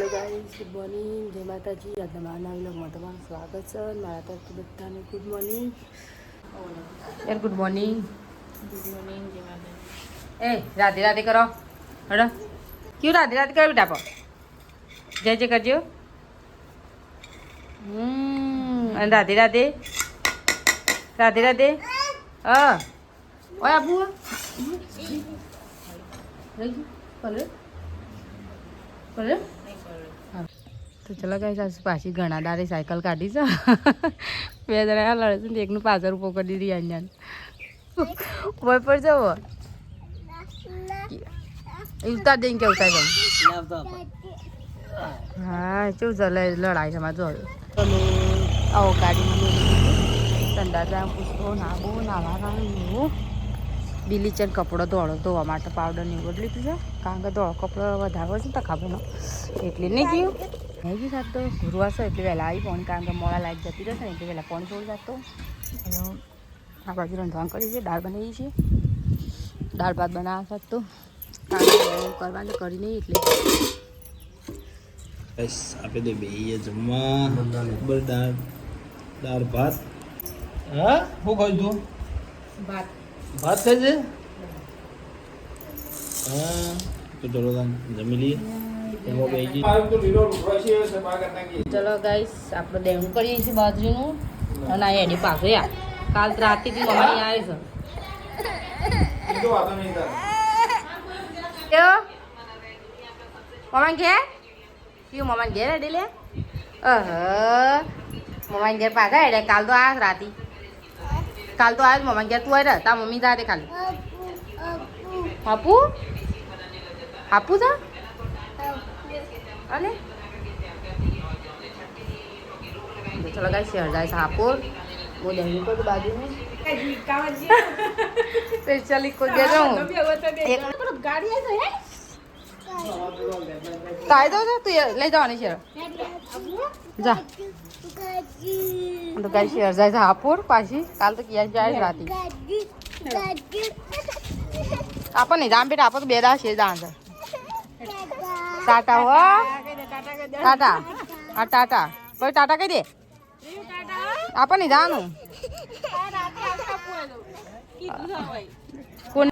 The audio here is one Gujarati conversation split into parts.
Hello guys, good morning. જય માતાજી. આજના મારા વ્લોગમાં તમારું સ્વાગત છે. મારા તરફથી બધાને ગુડ મોર્નિંગ. યાર ગુડ મોર્નિંગ. Good morning. જય માતાજી. એ રાધે રાધે કરો. હડો ક્યું રાધે રાધે કરો બેટા? જય જય કરજો. અને રાધે રાધે. રાધે રાધે. હા ઓય આબુ પલે પલે. તો ચલો ગાઈસ, આજ પાછી ઘણા દાડે સાયકલ કાઢી છે. બે જણા લડે છે, એકનું પાછળ ઉભો કરી દીધી અહીંયા વય પર જવો ઉતાર દઈને કે ઉતાર જાય. હા શું ચાલે લડાઈ છે મારે. જો તમે આવો ગાડીમાં ઠંડા જાય પૂછતો નાબો નાવા એવું બીલીચર કપડો ધોવા માટે પાવડર ને એવું લીધું છે. કારણ કે ધોળો કપડો વધારે છે ને તખાબોનો એટલે નહીં ગયું નહીં ગયું સાત તો ગુરુવાર છે એટલે વહેલા આવી પાણી. કારણ કે મોડા લાઈટ જતી રહેશે ને એટલે વહેલા પાણી છોડી જતો. અને આ બાજુ રંધવાણ કરી છે, દાળ બનાવી છે, દાળ ભાત બનાવવા સાત તો કરવાનું કરી નહીં એટલે બસ આપણે તો બે જમવા દાળ ભાત. હા શું ખાઈ તું? ભાત ભાત થાય છે. હા તો ચલો જમી લઈએ. ચલો ગાઈસ, આપણે દેવનું કરીએ છીએ બાજરીનું. અને આ એની પાછો યાર કાલ રાતથી મમ્મી આવે છે. મમ્મા ઘેર કયું મમ્મા ઘેર હેડે લે મમ્મા ઘેર પાછા હેડે. કાલ તો આ રાતી કાલ તો આ મમ્મા ઘેર તું હેડે તા મમ્મી જાતે ખાલી હાપુ હાપુ છે. અને ચલો ગાઈસ, શહેર જાય છે હાપુર. वो देहली को तो बाजू में स्पेशली को दे रहा हूँ एक गाड़ी है तो है काय दो तो ले जाओ नहीं शेर जा तो गाइस शेर जाए हापुर पासी काल तो किया जाए राती आपन नहीं जाम बेटा आप तो बेदा शेर जान से टाटा हो टाटा आ टाटा कोई टाटा कह दे આપણ નહીં જાનું કોણ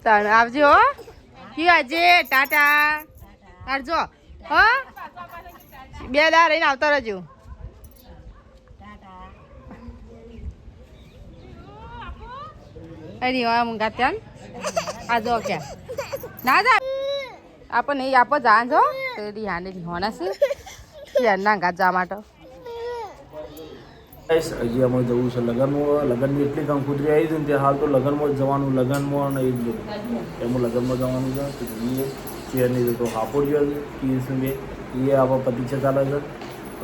ચાલ આવજો હો કયું આજે ટાટા આવજો હો બે દા રહીને આવતા રહેજો. અરે વાહ મુંગા ત્યાં આજો ક્યાં ના જા આપણ નહીં આપો જાજો તો ધ્યાન હોના છે યાર ના ગાત જા માટે. હજી અમારે જવું છે લગ્નમાં. લગ્નની એટલી કંકુતરી આવી હતી ને ત્યાં હાલ તો લગ્નમાં જ જવાનું. લગ્નમાં ને એ જ એમાં લગ્નમાં જવાનું છે. તો જઈએ ચેરની તો હાપોર જોઈએ બે એ આપણા પ્રતીક્ષા ચાલે છે.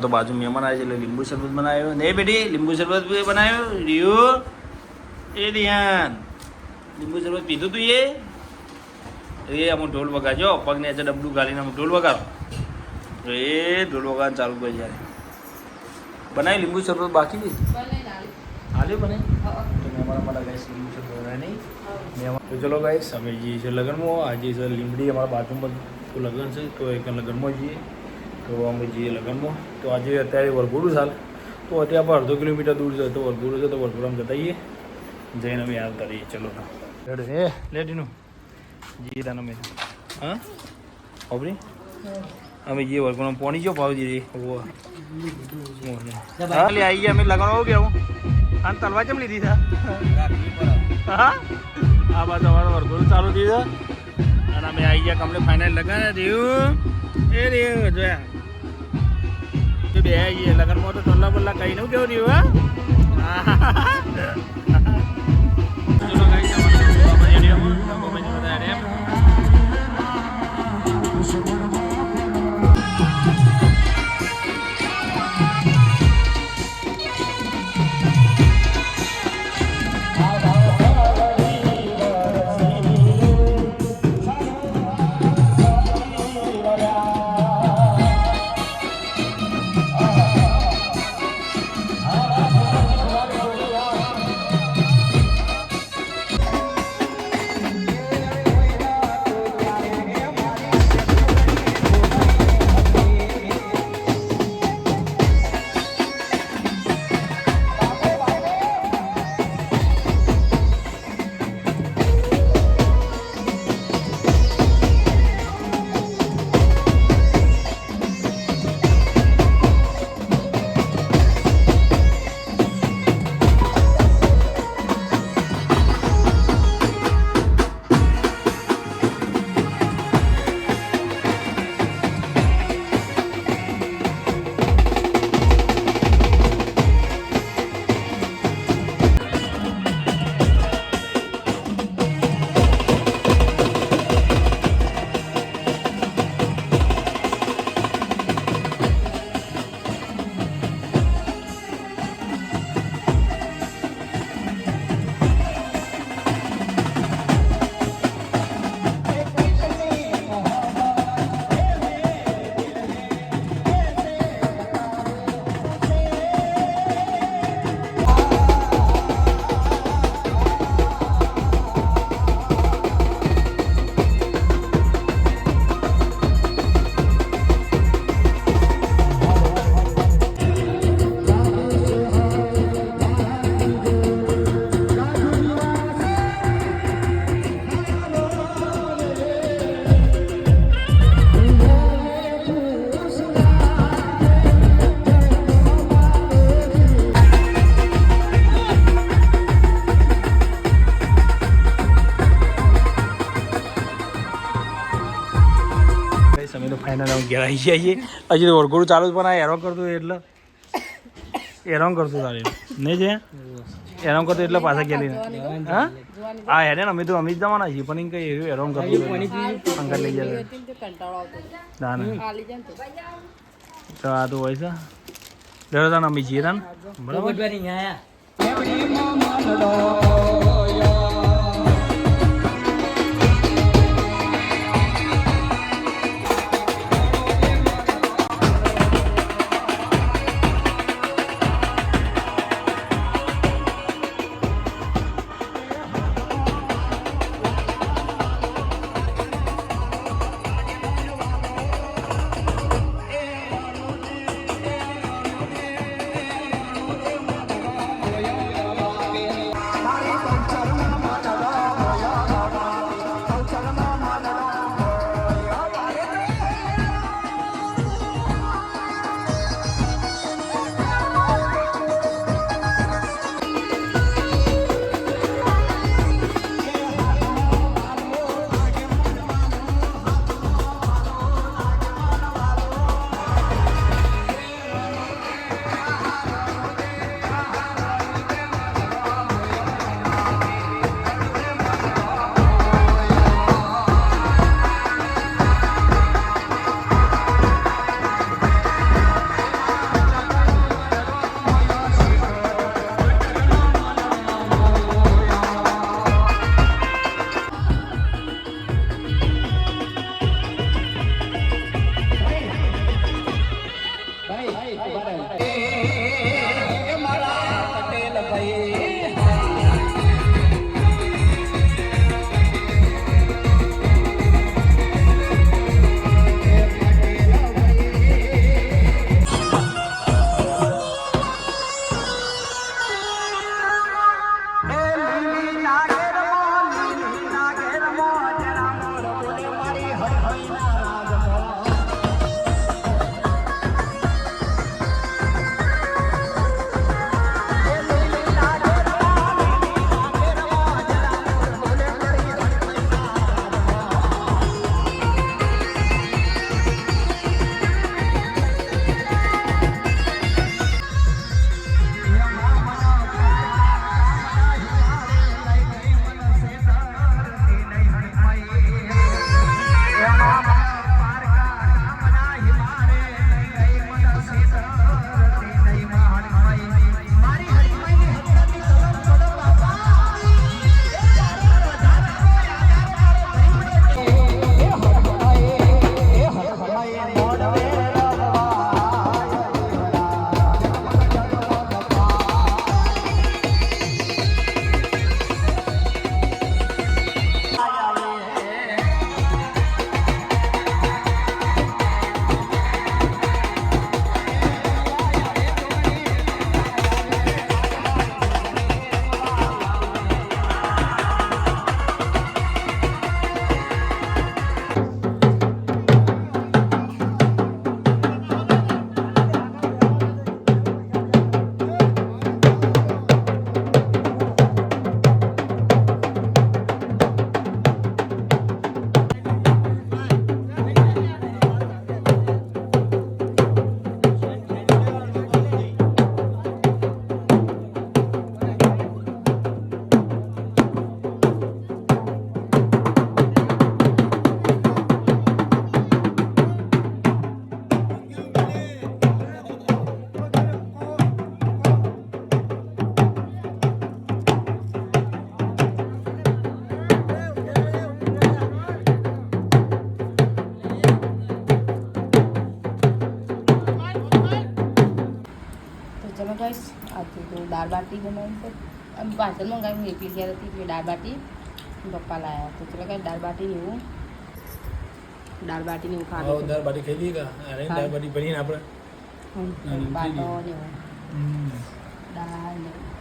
તો બાજુ મહેમાન આવે છે એટલે લીંબુ શરબત બનાવ્યો ને બેટી. લીંબુ શરબત બનાવ્યો રિયો એ રિયાન લીંબુ શરબત પીધું તું એ અમુક ઢોલ વગાડજો. પગને આજે ડબલું ગાલીને અમુક ઢોલ વગાડો તો એ ઢોલ વગાડ ચાલુ કરી જાય. બનાવી લીંબુ શરબત બાકી હતી હાલ્યો બને તો મહેમાન અમારા ગાઈસ લીંબુ શરબત બનાવે નહીં મહેમાન. તો ચલો ગાઈસ અમે જઈએ છીએ લગ્નમાં. આજે છે લીંબડી અમારા બાજુમાં તો લગ્ન છે તો એક લગ્નમાં જઈએ. તો અમે જઈએ લગ્નમાં. તો આજે અત્યારે વરઘોડું ચાલે તો અત્યારે આપણે અડધો કિલોમીટર દૂર છે તો વરઘોડું છે તો વરઘોડામાં જતા જઈએ જઈને અમે આવતા રહીએ. ચલો રેડ હે લેડીનું જઈએ તાને અમે હા ઓબરી અમે જે વરઘોડામાં પોણી જો ભાવ દીધી આવી ગયા અમે લગન હો ગયા હું અને તલવા ચમ લીધી છે. હા આ બાજુ અમારું વરઘોડું ચાલુ થઈ છે અને અમે આવી ગયા કમલે ફાઇનલ લગન રહ્યું એ રહ્યું જોયા તો બે આવીએ લગનમાં તો ટોલા બોલા કઈ નવું કેવું રહ્યું હા. ફાઇનલ હું ઘેર આવી જઈએ હજી તો ઓળખોડું ચાલુ જ પણ આ હેરાન કરતું એટલે હેરાન કરતું તારે નહીં છે હેરાન કરતું એટલે પાછા ગયેલી હા હા હેરે ને અમે જ જવાના છીએ પણ કઈ એવું હેરાન કરતું અંકલ લઈ જાય ના ના તો આ તો હોય છે લેડો તાને અમે જઈએ તાને બરાબર ગાઈસ આજે તો દાળ બાટી બનાવી છે અને પાછળ મંગાવી એકલી ગયા હતી એટલે દાળ બાટી પપ્પા લાવ્યા તો ચલો કાંઈ દાળ બાટી ને એવું ખાધું દાળ બાટી ખાઈ લીધા અરે દાળ બાટી બનીને આપણે બાટો ને દાળ ને